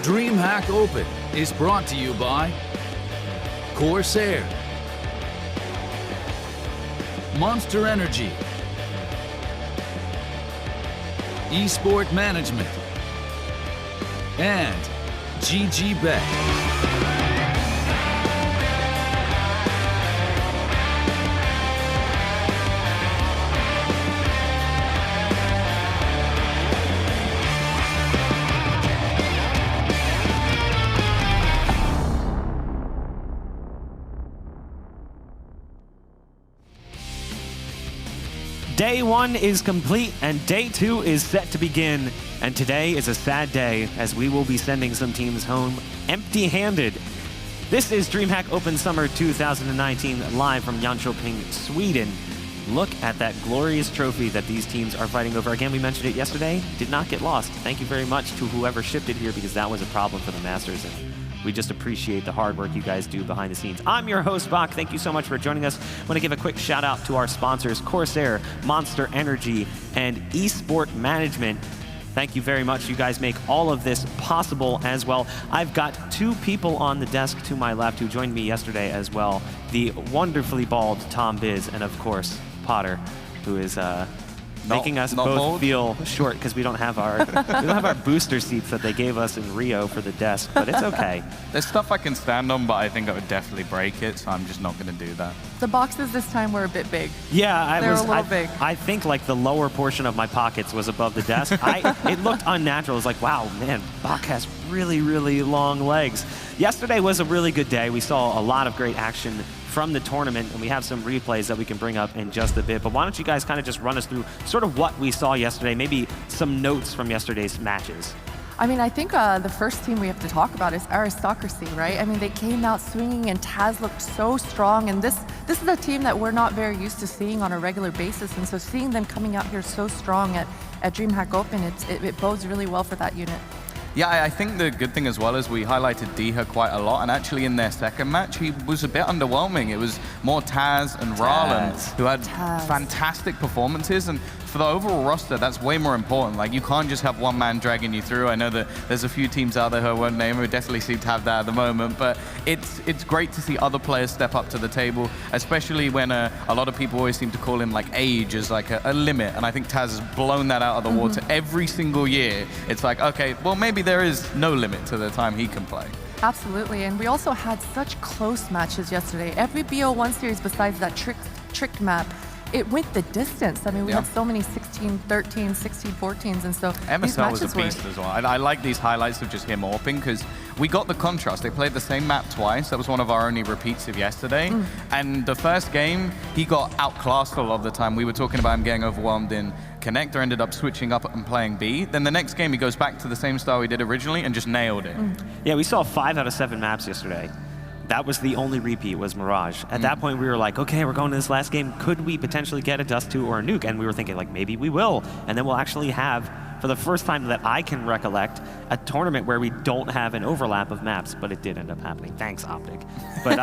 DreamHack Open is brought to you by Corsair, Monster Energy, Esport Management, and GGBet. Day 1 is complete and day 2 is set to begin. And today is a sad day as we will be sending some teams home empty-handed. This is DreamHack Open Summer 2019 live from Jönköping, Sweden. Look at that glorious trophy that these teams are fighting over. Again, we mentioned it yesterday, did not get lost. Thank you very much to whoever shipped it here because that was a problem for the Masters. And we just appreciate the hard work you guys do behind the scenes. I'm your host, Bach. Thank you so much for joining us. I want to give a quick shout out to our sponsors, Corsair, Monster Energy, and Esport Management. Thank you very much. You guys make all of this possible as well. I've got 2 people on the desk to my left who joined me yesterday as well. The wonderfully bald Tom Biz, and of course, Potter, who is making us both bold. Feel short because we don't have our booster seats that they gave us in Rio for the desk, but it's okay. There's stuff I can stand on, but I think I would definitely break it, so I'm just not going to do that. The boxes this time were a bit big. Yeah, They were a little big. I think like the lower portion of my pockets was above the desk. It looked unnatural. It was like, wow, man, Bach has really, really long legs. Yesterday was a really good day. We saw a lot of great action from the tournament, and we have some replays that we can bring up in just a bit. But why don't you guys kind of just run us through sort of what we saw yesterday, maybe some notes from yesterday's matches. I mean, I think the first team we have to talk about is Aristocracy, right? I mean, they came out swinging, and Taz looked so strong. And this is a team that we're not very used to seeing on a regular basis. And so seeing them coming out here so strong at DreamHack Open, it bodes really well for that unit. Yeah, I think the good thing as well is we highlighted DreamHack quite a lot, and actually in their second match, he was a bit underwhelming. It was more Taz and Ralen who had fantastic performances, and for the overall roster, that's way more important. Like, you can't just have one man dragging you through. I know that there's a few teams out there who I won't name who definitely seem to have that at the moment, but it's great to see other players step up to the table, especially when a lot of people always seem to call in like age as like a limit, and I think Taz has blown that out of the water every single year. It's like, okay, well, maybe there is no limit to the time he can play. Absolutely, and we also had such close matches yesterday. Every BO1 series besides that tricked map, it went the distance. I mean, we had so many 16-13, 16-14s, and so MSL was a beast as well. I like these highlights of just him AWPing because we got the contrast. They played the same map twice. That was one of our only repeats of yesterday. And the first game, he got outclassed a lot of the time. We were talking about him getting overwhelmed in Connector, ended up switching up and playing B. Then the next game, he goes back to the same style he did originally and just nailed it. Yeah, we saw 5 out of 7 maps yesterday. That was the only repeat, was Mirage. At that point, we were like, okay, we're going to this last game. Could we potentially get a Dust 2 or a Nuke? And we were thinking, like, maybe we will. And then we'll actually have, for the first time that I can recollect, a tournament where we don't have an overlap of maps, but it did end up happening. Thanks, Optic. But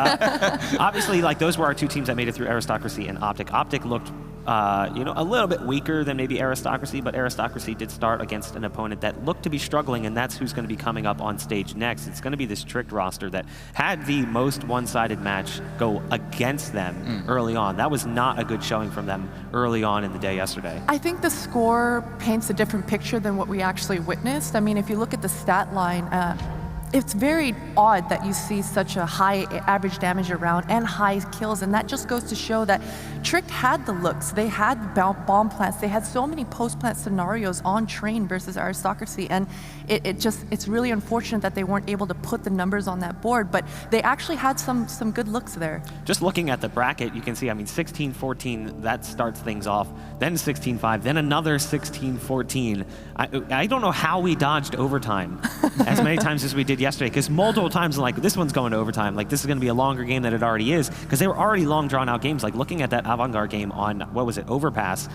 obviously, like, those were our 2 teams that made it through Aristocracy and Optic. Optic looked a little bit weaker than maybe Aristocracy, but Aristocracy did start against an opponent that looked to be struggling, and that's who's going to be coming up on stage next. It's going to be this tricked roster that had the most one-sided match go against them early on. That was not a good showing from them early on in the day yesterday. I think the score paints a different picture than what we actually witnessed. I mean, if you look at the stat line, it's very odd that you see such a high average damage around and high kills, and that just goes to show that Tricked had the looks, they had bomb plants, they had so many post-plant scenarios on train versus Aristocracy, and it's really unfortunate that they weren't able to put the numbers on that board, but they actually had some good looks there. Just looking at the bracket, you can see, I mean, 16-14, that starts things off, then 16-5, then another 16-14. I don't know how we dodged overtime as many times as we did yesterday, because multiple times, like, this one's going to overtime, like, this is going to be a longer game than it already is, because they were already long drawn-out games. Like, looking at that Avantgarde game on, what was it, Overpass,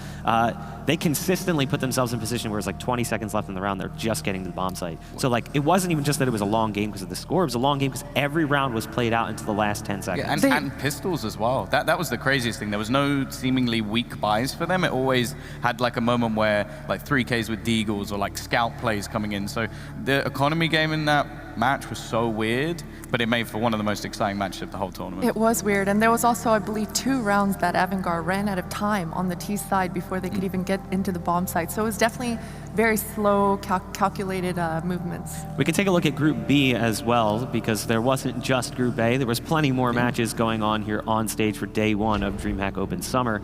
they consistently put themselves in position where it's like 20 seconds left in the round, they're just getting to the bomb site. So, like, it wasn't even just that it was a long game because of the score, it was a long game because every round was played out into the last 10 seconds. Yeah, and pistols as well. That was the craziest thing. There was no seemingly weak buys for them. It always had, like, a moment where, like, 3Ks with Deagles or, like, scout plays coming in. So the economy game in that match was so weird, but it made for one of the most exciting matches of the whole tournament. It was weird, and there was also, I believe, 2 rounds that Avangard ran out of time on the T side before they could even get into the bomb site. So it was definitely very slow, calculated movements. We can take a look at Group B as well, because there wasn't just Group A. There was plenty more matches going on here on stage for day 1 of DreamHack Open Summer.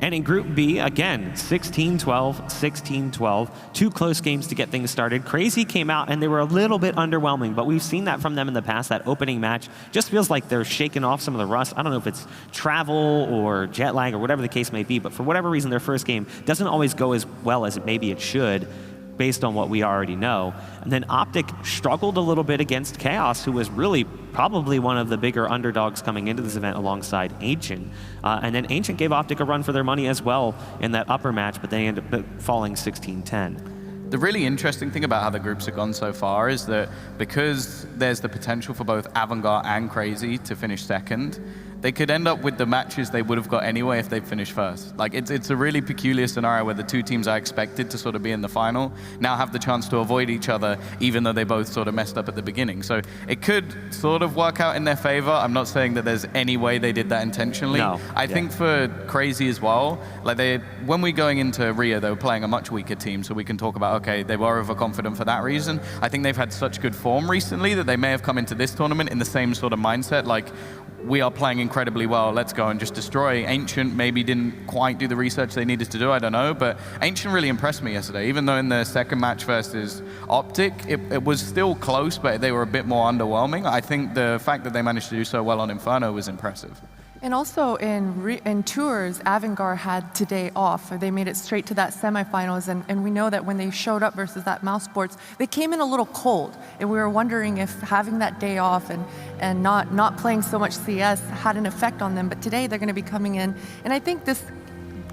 And in Group B, again, 16-12, 16-12, 2 close games to get things started. Crazy came out, and they were a little bit underwhelming, but we've seen that from them in the past. That opening match just feels like they're shaking off some of the rust. I don't know if it's travel or jet lag or whatever the case may be, but for whatever reason, their first game doesn't always go as well as maybe it should, based on what we already know. And then Optic struggled a little bit against Chaos, who was really probably one of the bigger underdogs coming into this event alongside Ancient. And then Ancient gave Optic a run for their money as well in that upper match, but they ended up falling 16-10. The really interesting thing about how the groups have gone so far is that because there's the potential for both Avangard and Crazy to finish second, they could end up with the matches they would have got anyway if they finished first. Like, it's a really peculiar scenario where the 2 teams I expected to sort of be in the final now have the chance to avoid each other, even though they both sort of messed up at the beginning. So it could sort of work out in their favor. I'm not saying that there's any way they did that intentionally. No. I think for Crazy as well, like when we're going into Rio, they were playing a much weaker team, so we can talk about, okay, they were overconfident for that reason. I think they've had such good form recently that they may have come into this tournament in the same sort of mindset, like, we are playing incredibly well, let's go and just destroy. Ancient maybe didn't quite do the research they needed to do, I don't know, but Ancient really impressed me yesterday. Even though in the second match versus Optic, it was still close, but they were a bit more underwhelming. I think the fact that they managed to do so well on Inferno was impressive. And also in Tours, Avangard had today off. They made it straight to that semifinals, and we know that when they showed up versus that Mouse Sports, they came in a little cold. And we were wondering if having that day off and not playing so much CS had an effect on them. But today they're going to be coming in, and I think this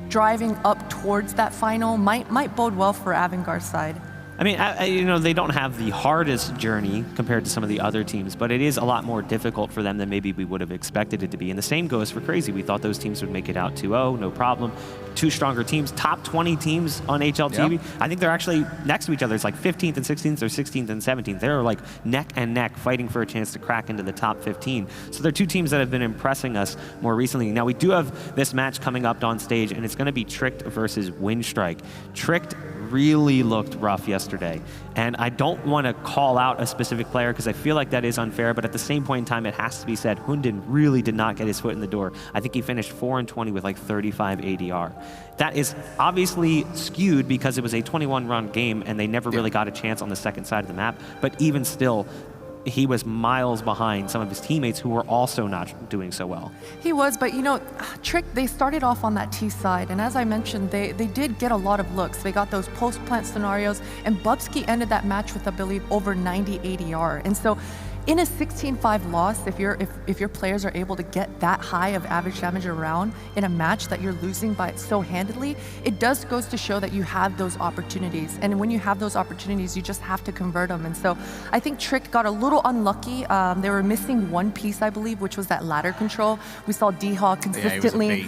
driving up towards that final might bode well for Avangard's side. I mean, you know, they don't have the hardest journey compared to some of the other teams, but it is a lot more difficult for them than maybe we would have expected it to be. And the same goes for Crazy. We thought those teams would make it out 2-0, no problem. 2 stronger teams, top 20 teams on HLTV. Yep. I think they're actually next to each other. It's like 15th and 16th or 16th and 17th. They're like neck and neck fighting for a chance to crack into the top 15. So they're 2 teams that have been impressing us more recently. Now we do have this match coming up on stage, and it's going to be Tricked versus Windstrike. Tricked really looked rough yesterday, and I don't want to call out a specific player because I feel like that is unfair, but at the same point in time, it has to be said, Hunden really did not get his foot in the door. I think he finished 4-20 with like 35 ADR. That is obviously skewed because it was a 21-run game and they never really got a chance on the second side of the map, but even still, he was miles behind some of his teammates who were also not doing so well. He was, but you know, Trick, they started off on that T side, and as I mentioned, they did get a lot of looks. They got those post-plant scenarios, and Bubsky ended that match with, I believe, over 90 ADR. And so in a 16-5 loss, if your players are able to get that high of average damage around in a match that you're losing by so handedly, it goes to show that you have those opportunities. And when you have those opportunities, you just have to convert them. And so I think Trick got a little unlucky. They were missing one piece, I believe, which was that ladder control. We saw D-Hawk consistently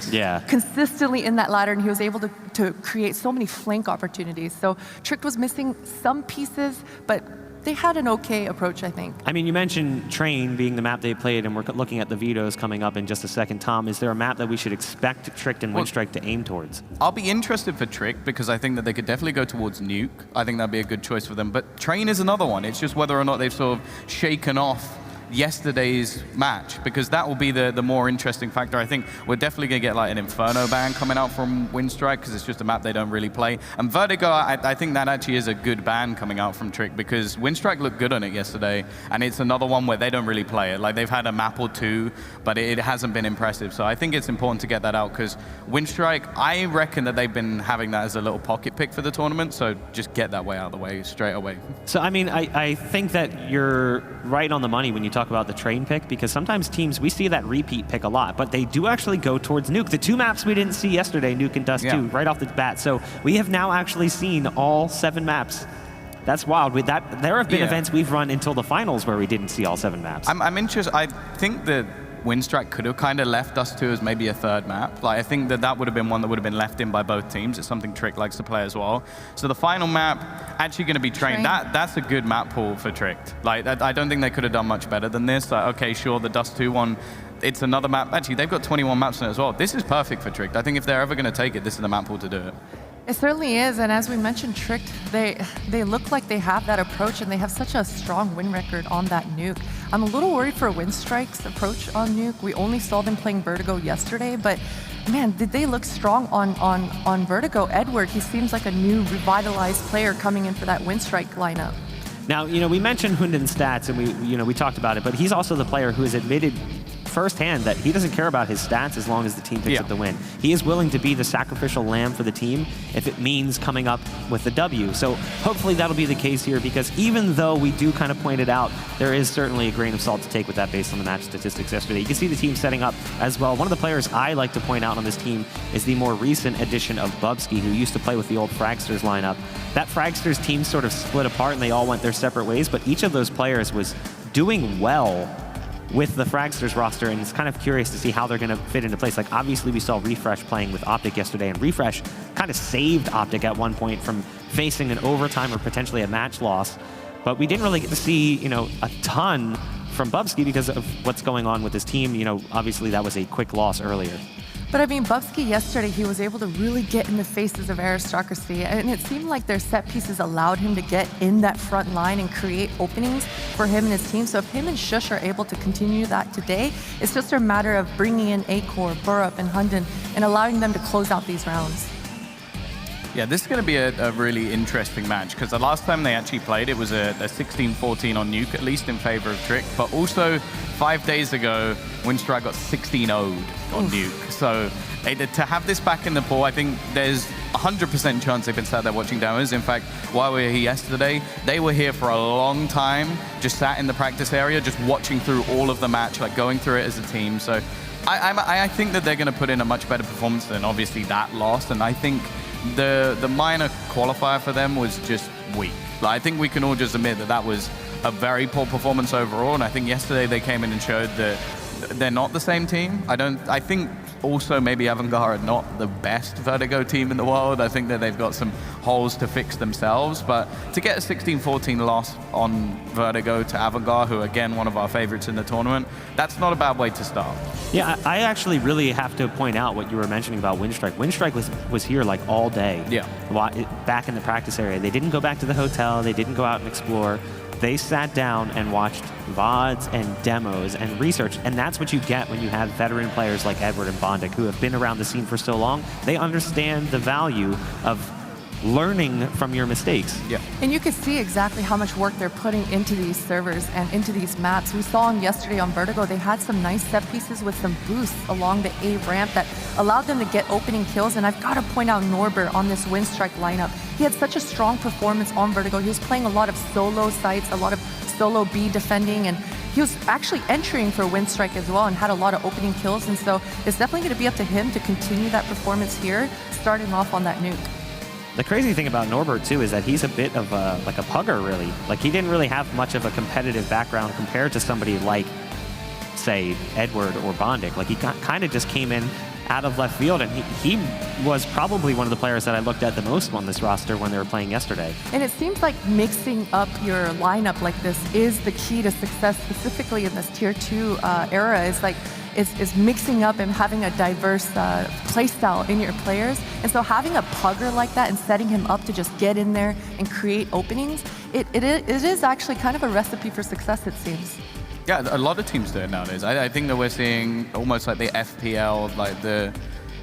in that ladder, and he was able to create so many flank opportunities. So Trick was missing some pieces, but they had an okay approach, I think. I mean, you mentioned Train being the map they played, and we're looking at the vetoes coming up in just a second. Tom, is there a map that we should expect Tricked and Windstrike to aim towards? I'll be interested for Trick because I think that they could definitely go towards Nuke. I think that'd be a good choice for them. But Train is another one. It's just whether or not they've sort of shaken off yesterday's match, because that will be the more interesting factor. I think we're definitely going to get like an Inferno ban coming out from Windstrike because it's just a map they don't really play. And Vertigo, I think that actually is a good ban coming out from Trick because Windstrike looked good on it yesterday, and it's another one where they don't really play it. Like, they've had a map or 2, but it hasn't been impressive. So I think it's important to get that out because Windstrike, I reckon that they've been having that as a little pocket pick for the tournament, so just get that way out of the way straight away. So, I mean, I think that you're right on the money when you talk about the Train pick, because sometimes teams, we see that repeat pick a lot, but they do actually go towards Nuke. The 2 maps we didn't see yesterday, Nuke and Dust 2, right off the bat. So we have now actually seen all 7 maps. That's wild. With that, there have been events we've run until the finals where we didn't see all 7 maps. I'm interested. I think that Winstrike could have kind of left us to as maybe a third map. Like, I think that would have been one that would have been left in by both teams. It's something Trick likes to play as well. So the final map, actually going to be Train. That's a good map pool for Trick. Like, I don't think they could have done much better than this. Like, okay, sure, the Dust 2 one, it's another map. Actually, they've got 21 maps in it as well. This is perfect for Trick. I think if they're ever going to take it, this is the map pool to do it. It certainly is, and as we mentioned, Trick, they look like they have that approach, and they have such a strong win record on that nuke. I'm a little worried for Winstrike's approach on nuke. We only saw them playing Vertigo yesterday, but man, did they look strong on Vertigo. Edward, he seems like a new revitalized player coming in for that Winstrike lineup. Now, we mentioned Hunden's stats, and we talked about it, but he's also the player who has admitted firsthand that he doesn't care about his stats as long as the team picks up the win. He is willing to be the sacrificial lamb for the team if it means coming up with the W. So hopefully that'll be the case here, because even though we do kind of point it out, there is certainly a grain of salt to take with that based on the match statistics yesterday. You can see the team setting up as well. One of the players I like to point out on this team is the more recent addition of Bubsky, who used to play with the old Fragsters lineup. That Fragsters team sort of split apart and they all went their separate ways, but each of those players was doing well with the Fragsters roster, and it's kind of curious to see how they're going to fit into place. Like, obviously we saw Refresh playing with Optic yesterday, and Refresh kind of saved Optic at one point from facing an overtime or potentially a match loss, but we didn't really get to see, a ton from Bubsky because of what's going on with his team. Obviously that was a quick loss earlier. But I mean, Bubsky yesterday, he was able to really get in the faces of aristocracy, and it seemed like their set pieces allowed him to get in that front line and create openings for him and his team. So if him and Shush are able to continue that today, it's just a matter of bringing in Acor, Burrup, and Hunden and allowing them to close out these rounds. Yeah, this is going to be a really interesting match, because the last time they actually played, it was a 16-14 on Nuke, at least in favor of Trick. But also, 5 days ago, Winstrike got 16-0'd on Nuke. So to have this back in the pool, I think there's 100% chance they've been sat there watching demos. In fact, while we were here yesterday, they were here for a long time, just sat in the practice area, just watching through all of the match, like going through it as a team. So I think that they're going to put in a much better performance than obviously that loss. And I think the minor qualifier for them was just weak. Like, I think we can all just admit that was a very poor performance overall, and I think yesterday they came in and showed that they're not the same team. I think also maybe Avangard are not the best Vertigo team in the world. I think that they've got some holes to fix themselves, but to get a 16-14 loss on Vertigo to Avangard, who again, one of our favorites in the tournament, that's not a bad way to start. Yeah, I actually really have to point out what you were mentioning about Winstrike. Winstrike was here like all day. Yeah. Back in the practice area. They didn't go back to the hotel. They didn't go out and explore. They sat down and watched VODs and demos and research, and that's what you get when you have veteran players like Edward and Bondic, who have been around the scene for so long. They understand the value of learning from your mistakes. Yeah. And you can see exactly how much work they're putting into these servers and into these maps. We saw them yesterday on Vertigo. They had some nice set pieces with some boosts along the A ramp that allowed them to get opening kills. And I've got to point out Norbert on this Winstrike lineup. He had such a strong performance on Vertigo. He was playing a lot of solo sites, a lot of solo B defending, and he was actually entering for Winstrike as well and had a lot of opening kills. And so it's definitely going to be up to him to continue that performance here, starting off on that nuke. The crazy thing about Norbert, too, is that he's a bit of a pugger, really. Like, he didn't really have much of a competitive background compared to somebody like, say, Edward or Bondic. Like, he kind of just came in out of left field, and he was probably one of the players that I looked at the most on this roster when they were playing yesterday. And it seems like mixing up your lineup like this is the key to success, specifically in this Tier 2 era. Is mixing up and having a diverse playstyle in your players. And so having a pugger like that and setting him up to just get in there and create openings, it is actually kind of a recipe for success, it seems. Yeah, a lot of teams do it nowadays. I think that we're seeing almost like the FPL, like the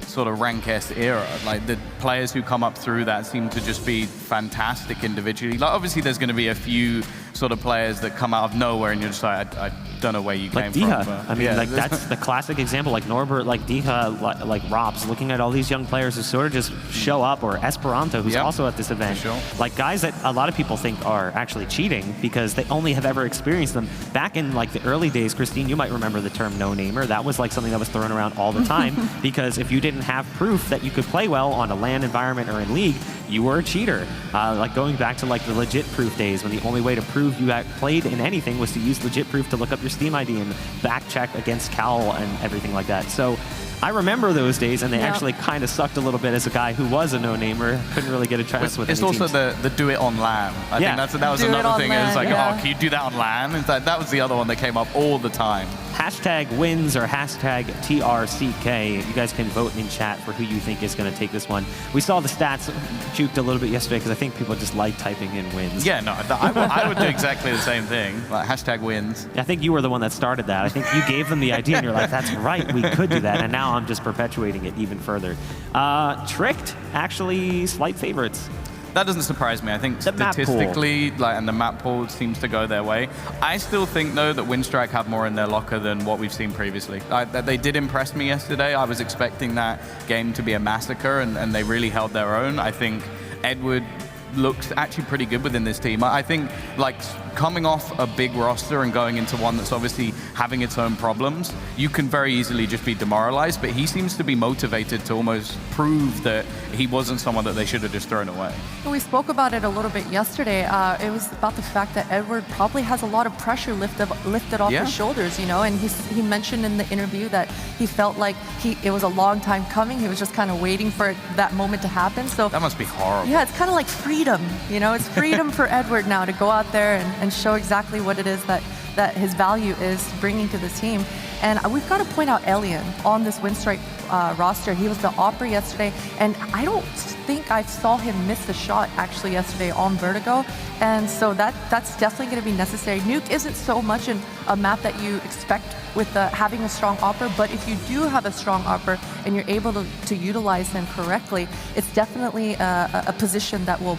sort of rank S era. Like, the players who come up through that seem to just be fantastic individually. Like, obviously there's going to be a few sort of players that come out of nowhere and you're just like, I don't know where you came from. Diha. I mean, yeah. Like, that's the classic example. Like Norbert, like Diha, like Rops, looking at all these young players who sort of just show up, or Esperanto, who's also at this event. Sure. Like, guys that a lot of people think are actually cheating because they only have ever experienced them. Back in like the early days, Christine, you might remember the term no-namer. That was like something that was thrown around all the time because if you didn't have proof that you could play well on a LAN environment or in League, you were a cheater. Like going back to like the legit proof days when the only way to prove you had played in anything was to use legit proof to look up your Steam ID and back check against Cowl and everything like that. So I remember those days, and they actually kind of sucked a little bit as a guy who was a no-namer, couldn't really get a chance with It's any also teams. the do it on LAN. I think that was Do it another on thing. LAN, It's like, yeah. oh, can you do that on LAN? It's like, that was the other one that came up all the time. Hashtag wins or hashtag TRCK. You guys can vote in chat for who you think is going to take this one. We saw the stats juked a little bit yesterday because I think people just like typing in wins. Yeah, no, I would do exactly the same thing. Like, hashtag wins. I think you were the one that started that. I think you gave them the idea and you're like, that's right, we could do that. And now I'm just perpetuating it even further. Tricked, actually slight favorites. That doesn't surprise me. I think The map pool. statistically, and the map pool seems to go their way. I still think, though, that Winstrike have more in their locker than what we've seen previously. They did impress me yesterday. I was expecting that game to be a massacre, and they really held their own. I think Edward looks actually pretty good within this team. I think, like, coming off a big roster and going into one that's obviously having its own problems, you can very easily just be demoralized, but he seems to be motivated to almost prove that he wasn't someone that they should have just thrown away. We spoke about it a little bit yesterday. It was about the fact that Edward probably has a lot of pressure lifted off his shoulders, you know, and he mentioned in the interview that he felt like it was a long time coming. He was just kind of waiting for that moment to happen. So That must be horrible. yeah, it's kind of like freedom, you know, it's freedom for Edward now to go out there and show exactly what it is that his value is bringing to the team. And we've got to point out Elian on this Winstrike roster. He was the opera yesterday, and I don't think I saw him miss the shot actually yesterday on Vertigo. And so that's definitely going to be necessary. Nuke isn't so much a map that you expect with having a strong opera, but if you do have a strong opera and you're able to utilize them correctly, it's definitely a position that will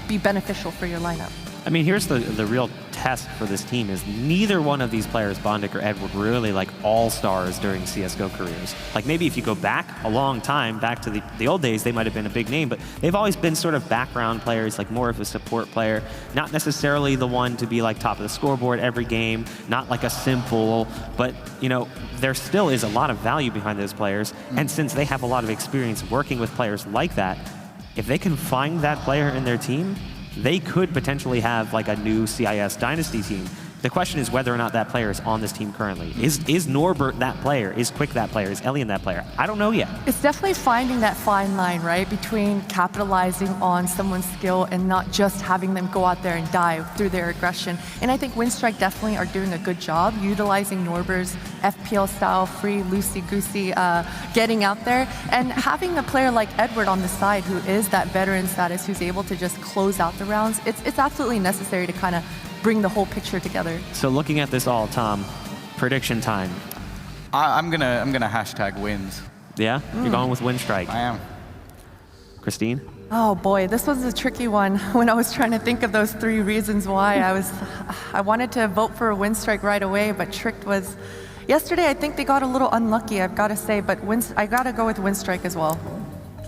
be beneficial for your lineup. I mean, here's the real test for this team is neither one of these players, Bondic or Edward, were really like all-stars during CSGO careers. Like maybe if you go back a long time, back to the old days, they might have been a big name, but they've always been sort of background players, like more of a support player, not necessarily the one to be like top of the scoreboard every game, not like a simple, but you know, there still is a lot of value behind those players. And since they have a lot of experience working with players like that, if they can find that player in their team, they could potentially have like a new CIS Dynasty team. The question is whether or not that player is on this team currently. Is Norbert that player? Is Quick that player? Is Elian that player? I don't know yet. It's definitely finding that fine line, right, between capitalizing on someone's skill and not just having them go out there and die through their aggression. And I think Winstrike definitely are doing a good job utilizing Norbert's FPL style, free, loosey-goosey, getting out there. And having a player like Edward on the side who is that veteran status, who's able to just close out the rounds, it's absolutely necessary to kind of bring the whole picture together. So looking at this all, Tom, prediction time. I'm gonna hashtag wins. Yeah? You're going with Winstrike. I am. Christine? Oh boy, this was a tricky one. When I was trying to think of those 3 reasons why, I wanted to vote for a Winstrike right away, but tricked was, yesterday I think they got a little unlucky, I've got to say, but I got to go with Winstrike as well.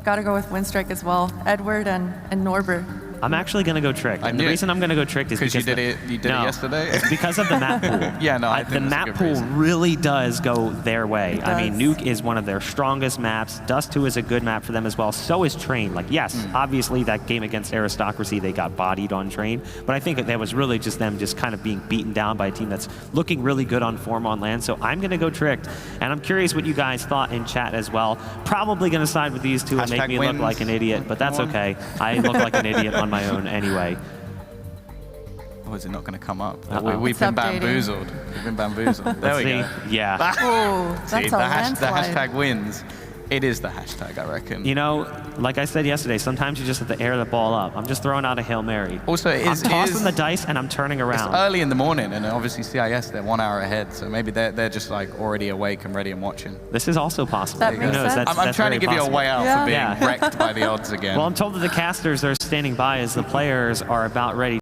Got to go with Winstrike as well. Edward and Norbert. I'm actually going to go Tricked. And the reason I'm going to go Tricked is because you did it yesterday? It's because of the map pool. Yeah, no, I think the that's a map good pool reason. really does go their way. It I mean, does. Nuke is one of their strongest maps. Dust 2 is a good map for them as well. So is Train. Like, yes, obviously that game against Aristocracy, they got bodied on Train. But I think that was really just them just kind of being beaten down by a team that's looking really good on form on land. So I'm going to go Tricked. And I'm curious what you guys thought in chat as well. Probably going to side with these two and make me look like an idiot, but that's okay. I look like an idiot on my own anyway. Oh, is it not going to come up? We've been updating. bamboozled. We've been bamboozled. There we go. Yeah. Oh, that's See, a the landslide. hashtag wins. It is the hashtag, I reckon. You know, like I said yesterday, sometimes you just have to air the ball up. I'm just throwing out a Hail Mary. Also, I'm tossing the dice and I'm turning It's around. early in the morning, and obviously CIS, they're 1 hour ahead, so maybe they're just like already awake and ready and watching. This is also possible. That Who makes knows? sense. That's, I'm that's trying to very give you a possible. way out Yeah. for being Yeah. wrecked by the odds again. Well, I'm told that the casters are standing by as the players are about ready